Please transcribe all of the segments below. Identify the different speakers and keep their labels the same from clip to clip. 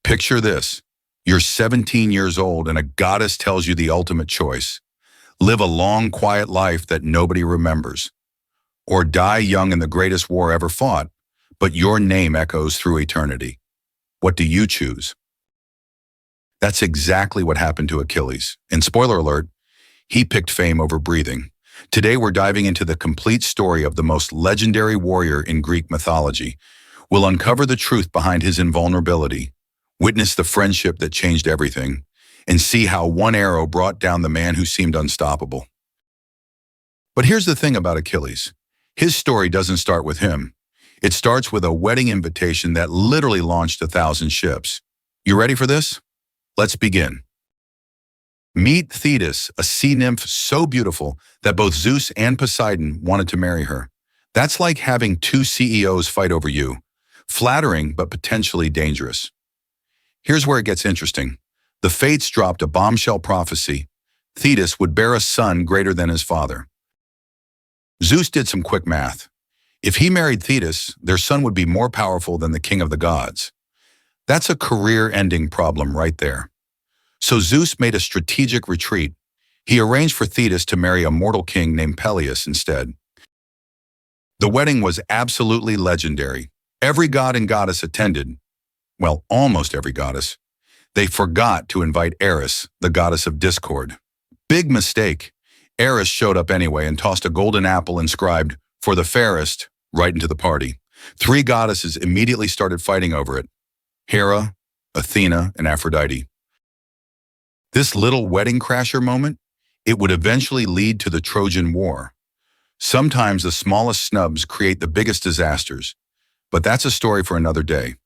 Speaker 1: Picture this. You're 17 years old and a goddess tells you the ultimate choice. Live a long, quiet life that nobody remembers. Or die young in the greatest war ever fought, but your name echoes through eternity. What do you choose? That's exactly what happened to Achilles. And spoiler alert, he picked fame over breathing. Today we're diving into the complete story of the most legendary warrior in Greek mythology. We'll uncover the truth behind his invulnerability, witness the friendship that changed everything, and see how one arrow brought down the man who seemed unstoppable. But here's the thing about Achilles. His story doesn't start with him. It starts with a wedding invitation that literally launched 1,000 ships. You ready for this? Let's begin. Meet Thetis, a sea nymph so beautiful that both Zeus and Poseidon wanted to marry her. That's like having two CEOs fight over you. Flattering, but potentially dangerous. Here's where it gets interesting. The fates dropped a bombshell prophecy. Thetis would bear a son greater than his father. Zeus did some quick math. If he married Thetis, their son would be more powerful than the king of the gods. That's a career-ending problem right there. So Zeus made a strategic retreat. He arranged for Thetis to marry a mortal king named Peleus instead. The wedding was absolutely legendary. Every god and goddess attended. Well, almost every goddess. They forgot to invite Eris, the goddess of discord. Big mistake. Eris showed up anyway and tossed a golden apple inscribed, "For the fairest," right into the party. Three goddesses immediately started fighting over it. Hera, Athena, and Aphrodite. This little wedding crasher moment, it would eventually lead to the Trojan War. Sometimes the smallest snubs create the biggest disasters, but that's a story for another day.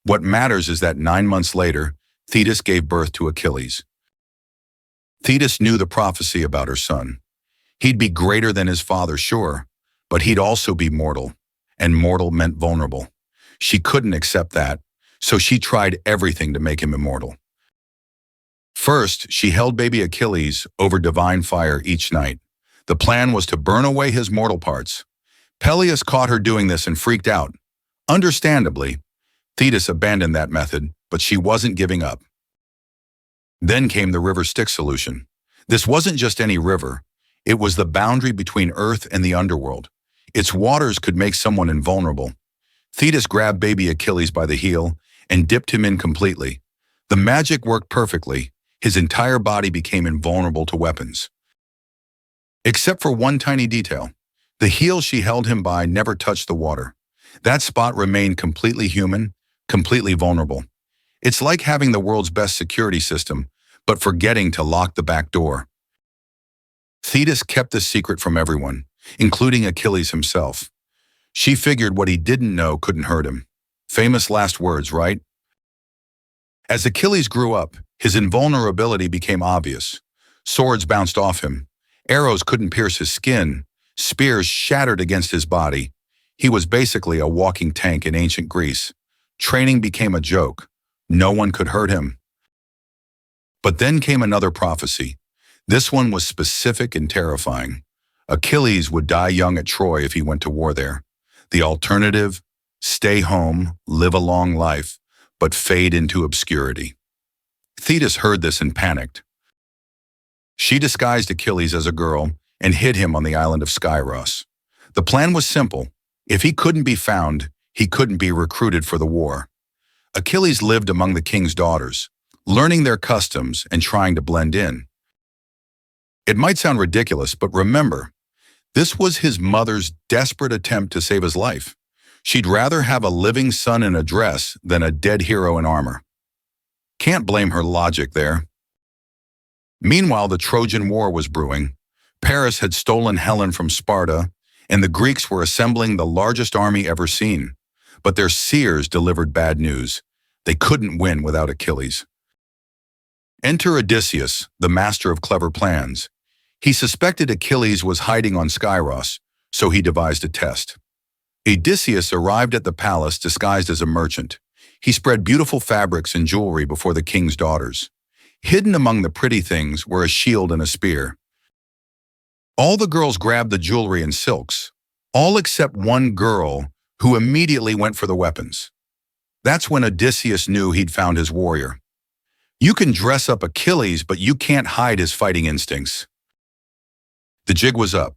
Speaker 1: What matters is that 9 months later, Thetis gave birth to Achilles. Thetis knew the prophecy about her son. He'd be greater than his father, sure, but he'd also be mortal, and mortal meant vulnerable. She couldn't accept that, so she tried everything to make him immortal. First, she held baby Achilles over divine fire each night. The plan was to burn away his mortal parts. Peleus caught her doing this and freaked out. Understandably, Thetis abandoned that method, but she wasn't giving up. Then came the river Styx solution. This wasn't just any river. It was the boundary between earth and the underworld. Its waters could make someone invulnerable. Thetis grabbed baby Achilles by the heel and dipped him in completely. The magic worked perfectly. His entire body became invulnerable to weapons. Except for one tiny detail. The heel she held him by never touched the water. That spot remained completely human, completely vulnerable. It's like having the world's best security system, but forgetting to lock the back door. Thetis kept this secret from everyone, including Achilles himself. She figured what he didn't know couldn't hurt him. Famous last words, right? As Achilles grew up, his invulnerability became obvious. Swords bounced off him. Arrows couldn't pierce his skin. Spears shattered against his body. He was basically a walking tank in ancient Greece. Training became a joke. No one could hurt him. But then came another prophecy. This one was specific and terrifying. Achilles would die young at Troy if he went to war there. The alternative, stay home, live a long life, but fade into obscurity. Thetis heard this and panicked. She disguised Achilles as a girl and hid him on the island of Skyros. The plan was simple. If he couldn't be found, he couldn't be recruited for the war. Achilles lived among the king's daughters, learning their customs and trying to blend in. It might sound ridiculous, but remember, this was his mother's desperate attempt to save his life. She'd rather have a living son in a dress than a dead hero in armor. Can't blame her logic there. Meanwhile, the Trojan War was brewing. Paris had stolen Helen from Sparta, and the Greeks were assembling the largest army ever seen. But their seers delivered bad news. They couldn't win without Achilles. Enter Odysseus, the master of clever plans. He suspected Achilles was hiding on Skyros, so he devised a test. Odysseus arrived at the palace disguised as a merchant. He spread beautiful fabrics and jewelry before the king's daughters. Hidden among the pretty things were a shield and a spear. All the girls grabbed the jewelry and silks, all except one girl who immediately went for the weapons. That's when Odysseus knew he'd found his warrior. You can dress up Achilles, but you can't hide his fighting instincts. The jig was up.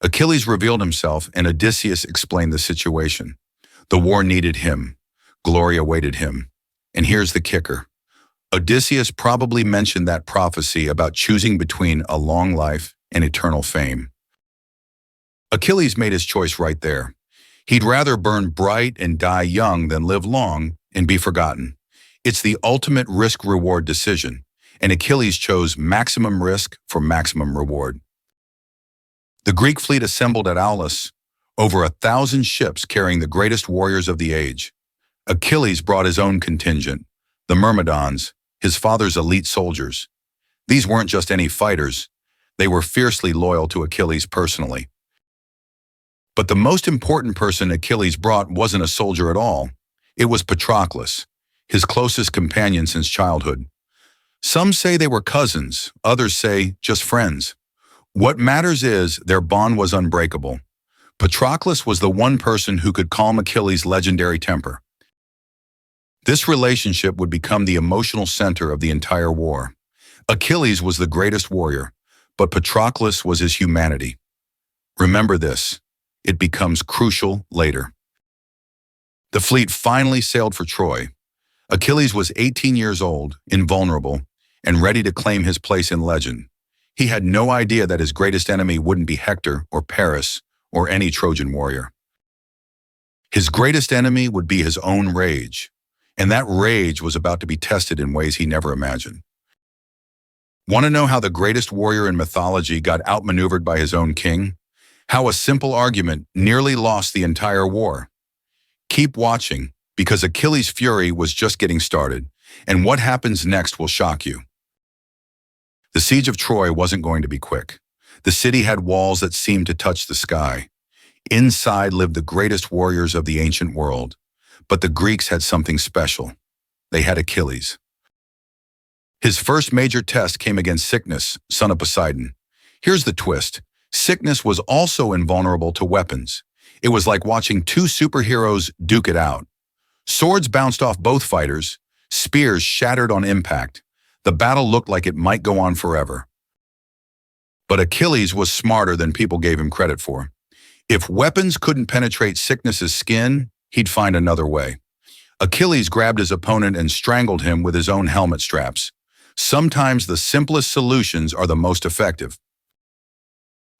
Speaker 1: Achilles revealed himself, and Odysseus explained the situation. The war needed him. Glory awaited him. And here's the kicker. Odysseus probably mentioned that prophecy about choosing between a long life and eternal fame. Achilles made his choice right there. He'd rather burn bright and die young than live long and be forgotten. It's the ultimate risk-reward decision, and Achilles chose maximum risk for maximum reward. The Greek fleet assembled at Aulis, over 1,000 ships carrying the greatest warriors of the age. Achilles brought his own contingent, the Myrmidons, his father's elite soldiers. These weren't just any fighters. They were fiercely loyal to Achilles personally. But the most important person Achilles brought wasn't a soldier at all. It was Patroclus, his closest companion since childhood. Some say they were cousins, others say just friends. What matters is their bond was unbreakable. Patroclus was the one person who could calm Achilles' legendary temper. This relationship would become the emotional center of the entire war. Achilles was the greatest warrior, but Patroclus was his humanity. Remember this. It becomes crucial later. The fleet finally sailed for Troy. Achilles was 18 years old, invulnerable, and ready to claim his place in legend. He had no idea that his greatest enemy wouldn't be Hector or Paris or any Trojan warrior. His greatest enemy would be his own rage, and that rage was about to be tested in ways he never imagined. Want to know how the greatest warrior in mythology got outmaneuvered by his own king? How a simple argument nearly lost the entire war? Keep watching, because Achilles' fury was just getting started, and what happens next will shock you. The siege of Troy wasn't going to be quick. The city had walls that seemed to touch the sky. Inside lived the greatest warriors of the ancient world. But the Greeks had something special. They had Achilles. His first major test came against Cycnus, son of Poseidon. Here's the twist. Cycnus was also invulnerable to weapons. It was like watching two superheroes duke it out. Swords bounced off both fighters. Spears shattered on impact. The battle looked like it might go on forever. But Achilles was smarter than people gave him credit for. If weapons couldn't penetrate Cycnus's skin, he'd find another way. Achilles grabbed his opponent and strangled him with his own helmet straps. Sometimes the simplest solutions are the most effective.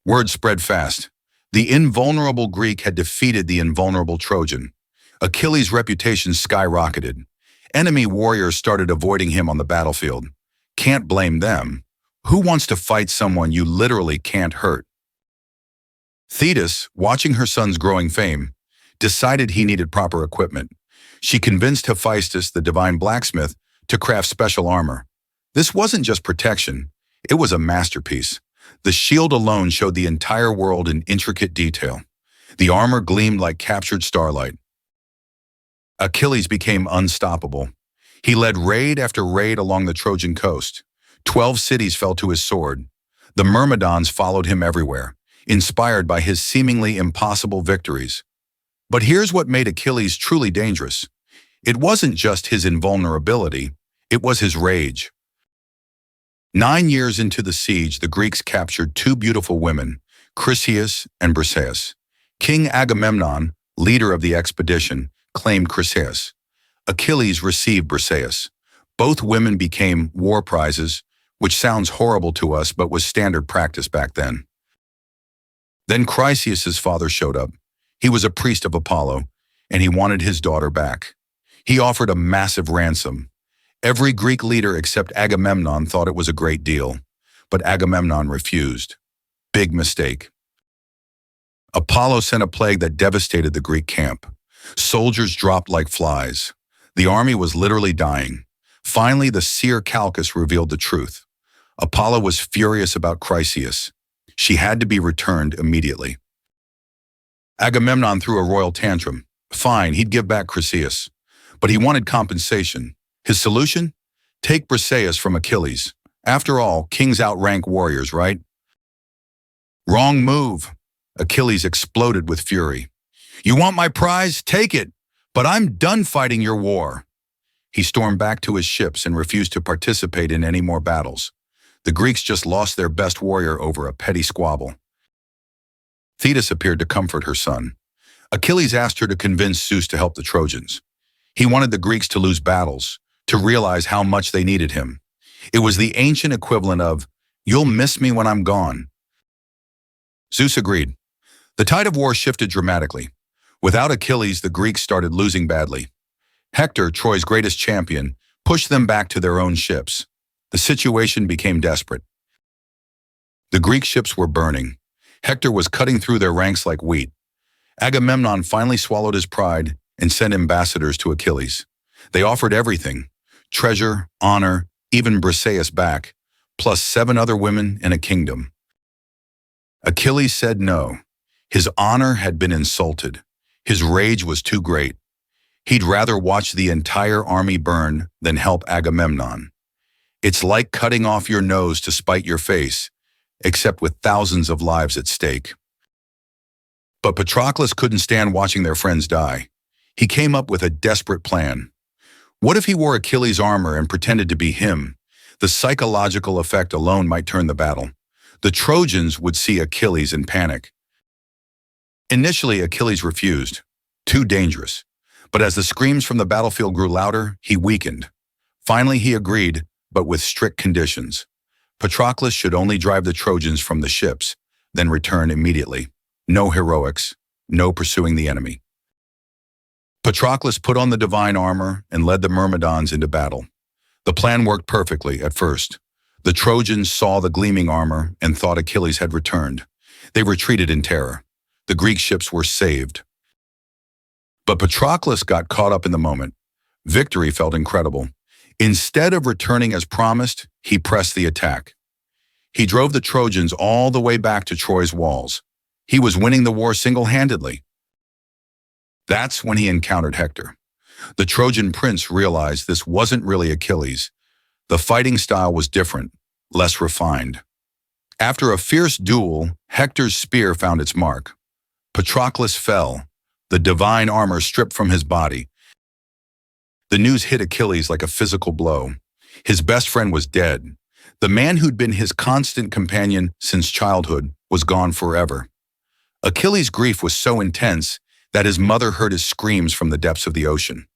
Speaker 1: Word spread fast. The invulnerable Greek had defeated the invulnerable Trojan. Achilles' reputation skyrocketed. Enemy warriors started avoiding him on the battlefield. Can't blame them. Who wants to fight someone you literally can't hurt? Thetis, watching her son's growing fame, decided he needed proper equipment. She convinced Hephaestus, the divine blacksmith, to craft special armor. This wasn't just protection, it was a masterpiece. The shield alone showed the entire world in intricate detail. The armor gleamed like captured starlight. Achilles became unstoppable. He led raid after raid along the Trojan coast. 12 cities fell to his sword. The Myrmidons followed him everywhere, inspired by his seemingly impossible victories. But here's what made Achilles truly dangerous. It wasn't just his invulnerability, it was his rage. 9 years into the siege, the Greeks captured two beautiful women, Chryseis and Briseis. King Agamemnon, leader of the expedition, claimed Chryseis. Achilles received Briseis. Both women became war prizes, which sounds horrible to us but was standard practice back then. Then Chryseis' father showed up. He was a priest of Apollo, and he wanted his daughter back. He offered a massive ransom. Every Greek leader except Agamemnon thought it was a great deal, but Agamemnon refused. Big mistake. Apollo sent a plague that devastated the Greek camp. Soldiers dropped like flies. The army was literally dying. Finally, the seer Calchas revealed the truth. Apollo was furious about Chryseis. She had to be returned immediately. Agamemnon threw a royal tantrum. Fine, he'd give back Chryseis. But he wanted compensation. His solution? Take Briseis from Achilles. After all, kings outrank warriors, right? Wrong move. Achilles exploded with fury. You want my prize? Take it. "But I'm done fighting your war." He stormed back to his ships and refused to participate in any more battles. The Greeks just lost their best warrior over a petty squabble. Thetis appeared to comfort her son. Achilles asked her to convince Zeus to help the Trojans. He wanted the Greeks to lose battles, to realize how much they needed him. It was the ancient equivalent of, "You'll miss me when I'm gone." Zeus agreed. The tide of war shifted dramatically. Without Achilles, the Greeks started losing badly. Hector, Troy's greatest champion, pushed them back to their own ships. The situation became desperate. The Greek ships were burning. Hector was cutting through their ranks like wheat. Agamemnon finally swallowed his pride and sent ambassadors to Achilles. They offered everything: treasure, honor, even Briseis back, plus 7 other women and a kingdom. Achilles said no. His honor had been insulted. His rage was too great. He'd rather watch the entire army burn than help Agamemnon. It's like cutting off your nose to spite your face, except with thousands of lives at stake. But Patroclus couldn't stand watching their friends die. He came up with a desperate plan. What if he wore Achilles' armor and pretended to be him? The psychological effect alone might turn the battle. The Trojans would see Achilles and panic. Initially, Achilles refused. Too dangerous. But as the screams from the battlefield grew louder, he weakened. Finally, he agreed, but with strict conditions. Patroclus should only drive the Trojans from the ships, then return immediately. No heroics, no pursuing the enemy. Patroclus put on the divine armor and led the Myrmidons into battle. The plan worked perfectly at first. The Trojans saw the gleaming armor and thought Achilles had returned. They retreated in terror. The Greek ships were saved. But Patroclus got caught up in the moment. Victory felt incredible. Instead of returning as promised, he pressed the attack. He drove the Trojans all the way back to Troy's walls. He was winning the war single-handedly. That's when he encountered Hector. The Trojan prince realized this wasn't really Achilles. The fighting style was different, less refined. After a fierce duel, Hector's spear found its mark. Patroclus fell, the divine armor stripped from his body. The news hit Achilles like a physical blow. His best friend was dead. The man who'd been his constant companion since childhood was gone forever. Achilles' grief was so intense that his mother heard his screams from the depths of the ocean.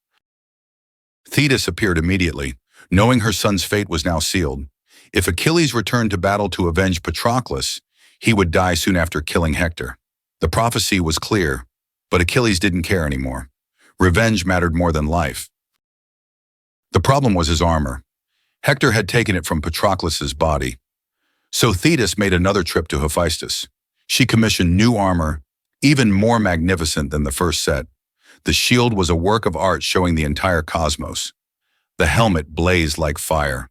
Speaker 1: Thetis appeared immediately, knowing her son's fate was now sealed. If Achilles returned to battle to avenge Patroclus, he would die soon after killing Hector. The prophecy was clear, but Achilles didn't care anymore. Revenge mattered more than life. The problem was his armor. Hector had taken it from Patroclus's body. So Thetis made another trip to Hephaestus. She commissioned new armor, even more magnificent than the first set. The shield was a work of art showing the entire cosmos. The helmet blazed like fire.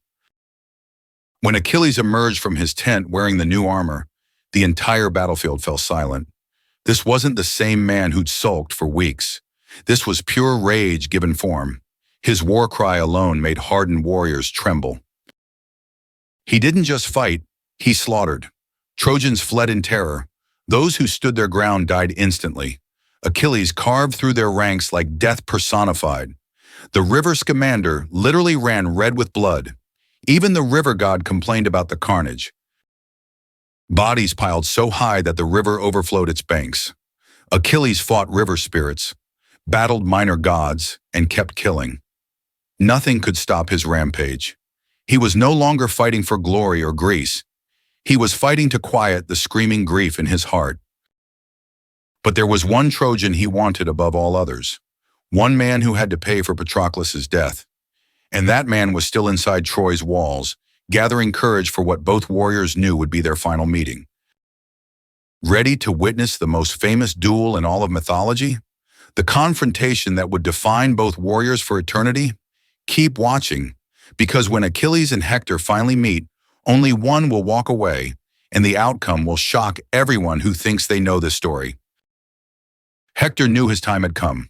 Speaker 1: When Achilles emerged from his tent wearing the new armor, the entire battlefield fell silent. This wasn't the same man who'd sulked for weeks. This was pure rage given form. His war cry alone made hardened warriors tremble. He didn't just fight, he slaughtered. Trojans fled in terror. Those who stood their ground died instantly. Achilles carved through their ranks like death personified. The river Scamander literally ran red with blood. Even the river god complained about the carnage. Bodies piled so high that the river overflowed its banks. Achilles fought river spirits, battled minor gods, and kept killing. Nothing could stop his rampage. He was no longer fighting for glory or Greece. He was fighting to quiet the screaming grief in his heart. But there was one Trojan he wanted above all others. One man who had to pay for Patroclus's death. And that man was still inside Troy's walls, gathering courage for what both warriors knew would be their final meeting. Ready to witness the most famous duel in all of mythology? The confrontation that would define both warriors for eternity? Keep watching, because when Achilles and Hector finally meet, only one will walk away, and the outcome will shock everyone who thinks they know this story. Hector knew his time had come.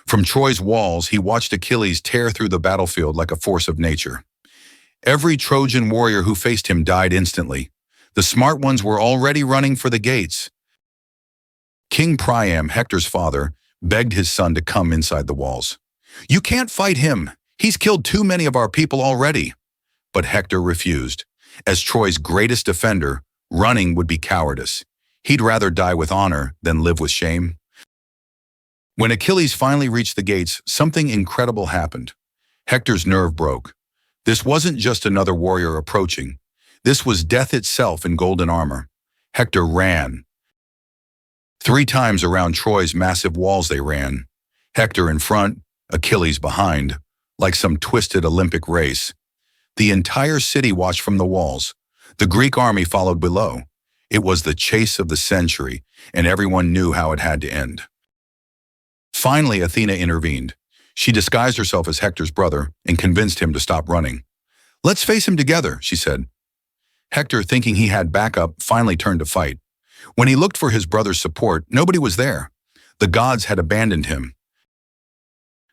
Speaker 1: From Troy's walls, he watched Achilles tear through the battlefield like a force of nature. Every Trojan warrior who faced him died instantly. The smart ones were already running for the gates. King Priam, Hector's father, begged his son to come inside the walls. "You can't fight him. He's killed too many of our people already." But Hector refused. As Troy's greatest defender, running would be cowardice. He'd rather die with honor than live with shame. When Achilles finally reached the gates, something incredible happened. Hector's nerve broke. This wasn't just another warrior approaching. This was death itself in golden armor. Hector ran. 3 times around Troy's massive walls they ran. Hector in front, Achilles behind, like some twisted Olympic race. The entire city watched from the walls. The Greek army followed below. It was the chase of the century, and everyone knew how it had to end. Finally, Athena intervened. She disguised herself as Hector's brother and convinced him to stop running. "Let's face him together," she said. Hector, thinking he had backup, finally turned to fight. When he looked for his brother's support, nobody was there. The gods had abandoned him.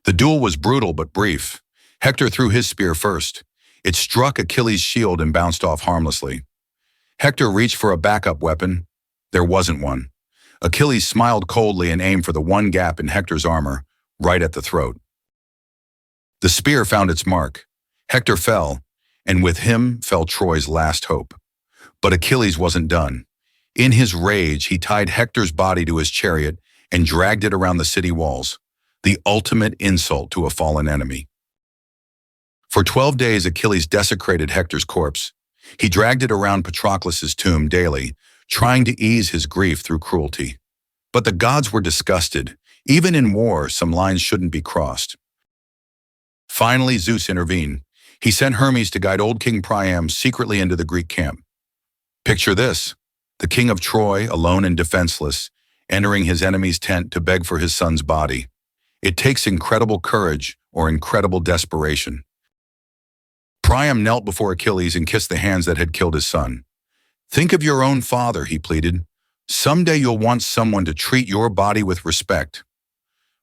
Speaker 1: The duel was brutal but brief. Hector threw his spear first. It struck Achilles' shield and bounced off harmlessly. Hector reached for a backup weapon. There wasn't one. Achilles smiled coldly and aimed for the one gap in Hector's armor, right at the throat. The spear found its mark. Hector fell, and with him fell Troy's last hope. But Achilles wasn't done. In his rage, he tied Hector's body to his chariot and dragged it around the city walls, the ultimate insult to a fallen enemy. For 12 days, Achilles desecrated Hector's corpse. He dragged it around Patroclus' tomb daily, trying to ease his grief through cruelty. But the gods were disgusted. Even in war, some lines shouldn't be crossed. Finally, Zeus intervened. He sent Hermes to guide old King Priam secretly into the Greek camp. Picture this: the king of Troy, alone and defenseless, entering his enemy's tent to beg for his son's body. It takes incredible courage or incredible desperation. Priam knelt before Achilles and kissed the hands that had killed his son. "Think of your own father," he pleaded. "Someday you'll want someone to treat your body with respect."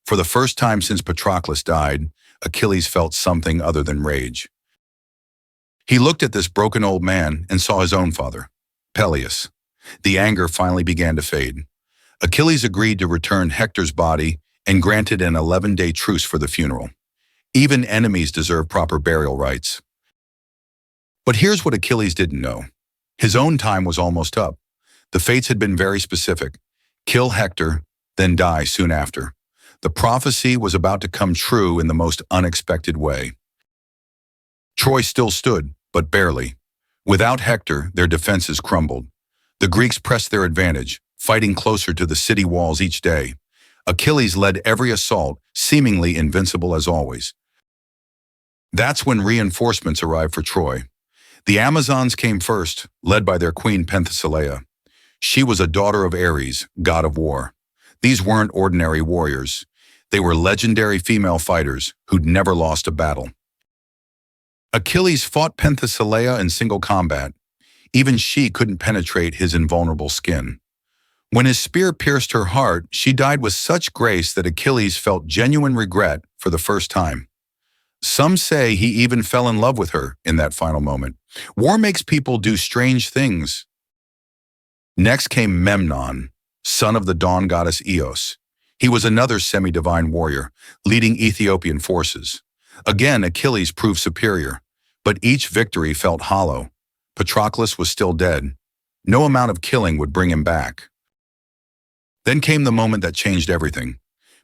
Speaker 1: For the first time since Patroclus died, Achilles felt something other than rage. He looked at this broken old man and saw his own father, Peleus. The anger finally began to fade. Achilles agreed to return Hector's body and granted an 11-day truce for the funeral. Even enemies deserve proper burial rites. But here's what Achilles didn't know. His own time was almost up. The fates had been very specific. Kill Hector, then die soon after. The prophecy was about to come true in the most unexpected way. Troy still stood, but barely. Without Hector, their defenses crumbled. The Greeks pressed their advantage, fighting closer to the city walls each day. Achilles led every assault, seemingly invincible as always. That's when reinforcements arrived for Troy. The Amazons came first, led by their queen Penthesilea. She was a daughter of Ares, god of war. These weren't ordinary warriors. They were legendary female fighters who'd never lost a battle. Achilles fought Penthesilea in single combat. Even she couldn't penetrate his invulnerable skin. When his spear pierced her heart, she died with such grace that Achilles felt genuine regret for the first time. Some say he even fell in love with her in that final moment. War makes people do strange things. Next came Memnon, son of the dawn goddess Eos. He was another semi-divine warrior, leading Ethiopian forces. Again, Achilles proved superior, but each victory felt hollow. Patroclus was still dead. No amount of killing would bring him back. Then came the moment that changed everything.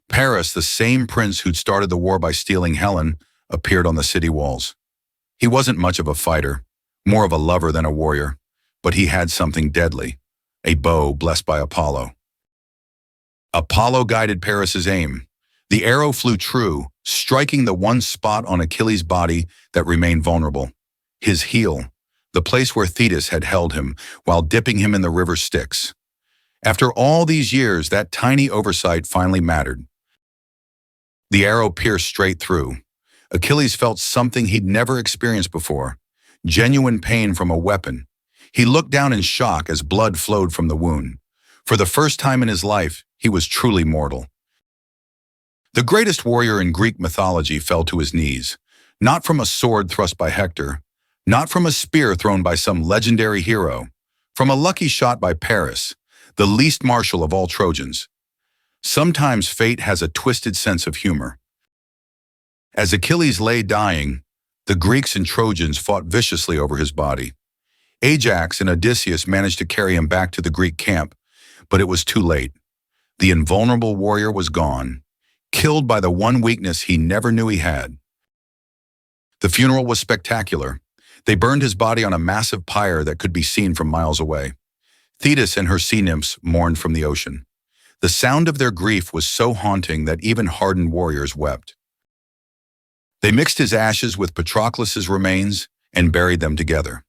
Speaker 1: Paris, the same prince who'd started the war by stealing Helen, appeared on the city walls. He wasn't much of a fighter, more of a lover than a warrior, but he had something deadly, a bow blessed by Apollo. Apollo guided Paris's aim. The arrow flew true, striking the one spot on Achilles' body that remained vulnerable, his heel, the place where Thetis had held him while dipping him in the river Styx. After all these years, that tiny oversight finally mattered. The arrow pierced straight through. Achilles felt something he'd never experienced before, genuine pain from a weapon. He looked down in shock as blood flowed from the wound. For the first time in his life, he was truly mortal. The greatest warrior in Greek mythology fell to his knees, not from a sword thrust by Hector, not from a spear thrown by some legendary hero, from a lucky shot by Paris, the least martial of all Trojans. Sometimes fate has a twisted sense of humor. As Achilles lay dying, the Greeks and Trojans fought viciously over his body. Ajax and Odysseus managed to carry him back to the Greek camp, but it was too late. The invulnerable warrior was gone, killed by the one weakness he never knew he had. The funeral was spectacular. They burned his body on a massive pyre that could be seen from miles away. Thetis and her sea nymphs mourned from the ocean. The sound of their grief was so haunting that even hardened warriors wept. They mixed his ashes with Patroclus's remains and buried them together.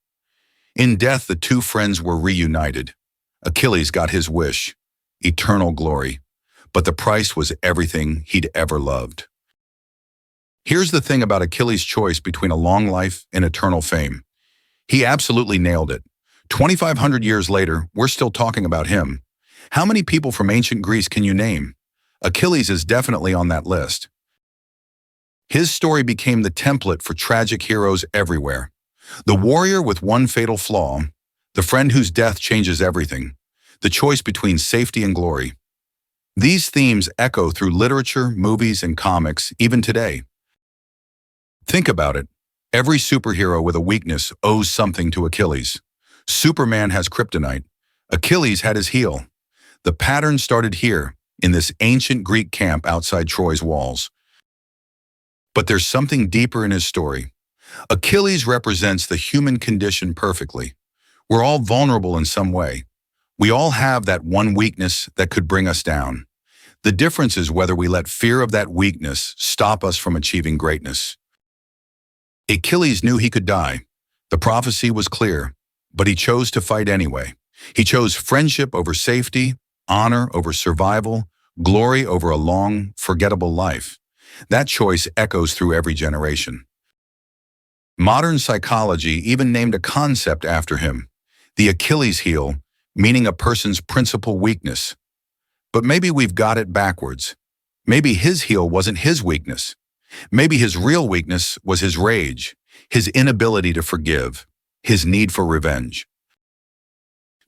Speaker 1: In death, the two friends were reunited. Achilles got his wish, eternal glory, but the price was everything he'd ever loved. Here's the thing about Achilles' choice between a long life and eternal fame. He absolutely nailed it. 2,500 years later, we're still talking about him. How many people from ancient Greece can you name? Achilles is definitely on that list. His story became the template for tragic heroes everywhere. The warrior with one fatal flaw, the friend whose death changes everything, the choice between safety and glory. These themes echo through literature, movies, and comics, even today. Think about it. Every superhero with a weakness owes something to Achilles. Superman has kryptonite. Achilles had his heel. The pattern started here, in this ancient Greek camp outside Troy's walls. But there's something deeper in his story. Achilles represents the human condition perfectly. We're all vulnerable in some way. We all have that one weakness that could bring us down. The difference is whether we let fear of that weakness stop us from achieving greatness. Achilles knew he could die. The prophecy was clear, but he chose to fight anyway. He chose friendship over safety, honor over survival, glory over a long, forgettable life. That choice echoes through every generation. Modern psychology even named a concept after him, the Achilles heel, meaning a person's principal weakness. But maybe we've got it backwards. Maybe his heel wasn't his weakness. Maybe his real weakness was his rage, his inability to forgive, his need for revenge.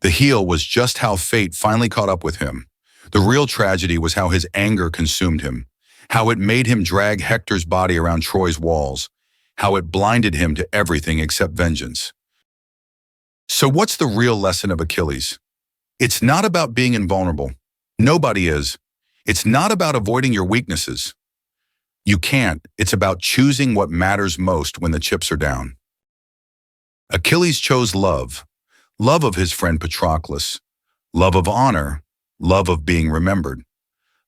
Speaker 1: The heel was just how fate finally caught up with him. The real tragedy was how his anger consumed him, how it made him drag Hector's body around Troy's walls, how it blinded him to everything except vengeance. So what's the real lesson of Achilles? It's not about being invulnerable. Nobody is. It's not about avoiding your weaknesses. You can't. It's about choosing what matters most when the chips are down. Achilles chose love. Love of his friend Patroclus. Love of honor. Love of being remembered.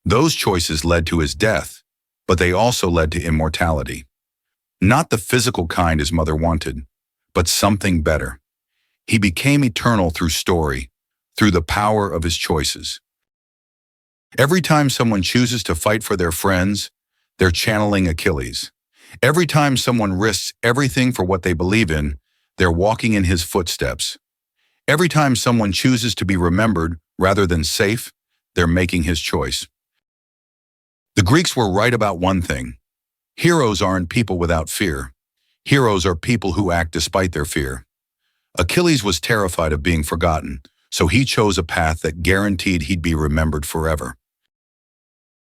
Speaker 1: Those choices led to his death, but they also led to immortality. Not the physical kind his mother wanted, but something better. He became eternal through story, through the power of his choices. Every time someone chooses to fight for their friends, they're channeling Achilles. Every time someone risks everything for what they believe in, they're walking in his footsteps. Every time someone chooses to be remembered rather than safe, they're making his choice. The Greeks were right about one thing. Heroes aren't people without fear. Heroes are people who act despite their fear. Achilles was terrified of being forgotten, so he chose a path that guaranteed he'd be remembered forever.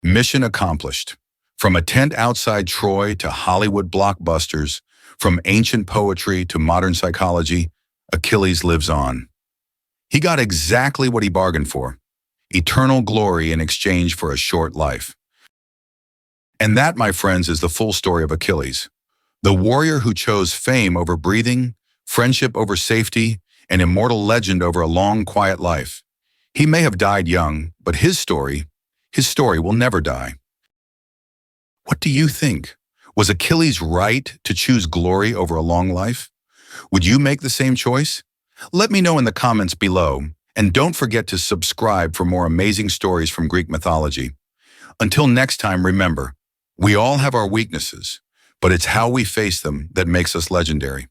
Speaker 1: Mission accomplished. From a tent outside Troy to Hollywood blockbusters, from ancient poetry to modern psychology, Achilles lives on. He got exactly what he bargained for, eternal glory in exchange for a short life. And that, my friends, is the full story of Achilles, the warrior who chose fame over breathing, friendship over safety, and immortal legend over a long, quiet life. He may have died young, but his story will never die. What do you think? Was Achilles right to choose glory over a long life? Would you make the same choice? Let me know in the comments below, and don't forget to subscribe for more amazing stories from Greek mythology. Until next time, remember, we all have our weaknesses, but it's how we face them that makes us legendary.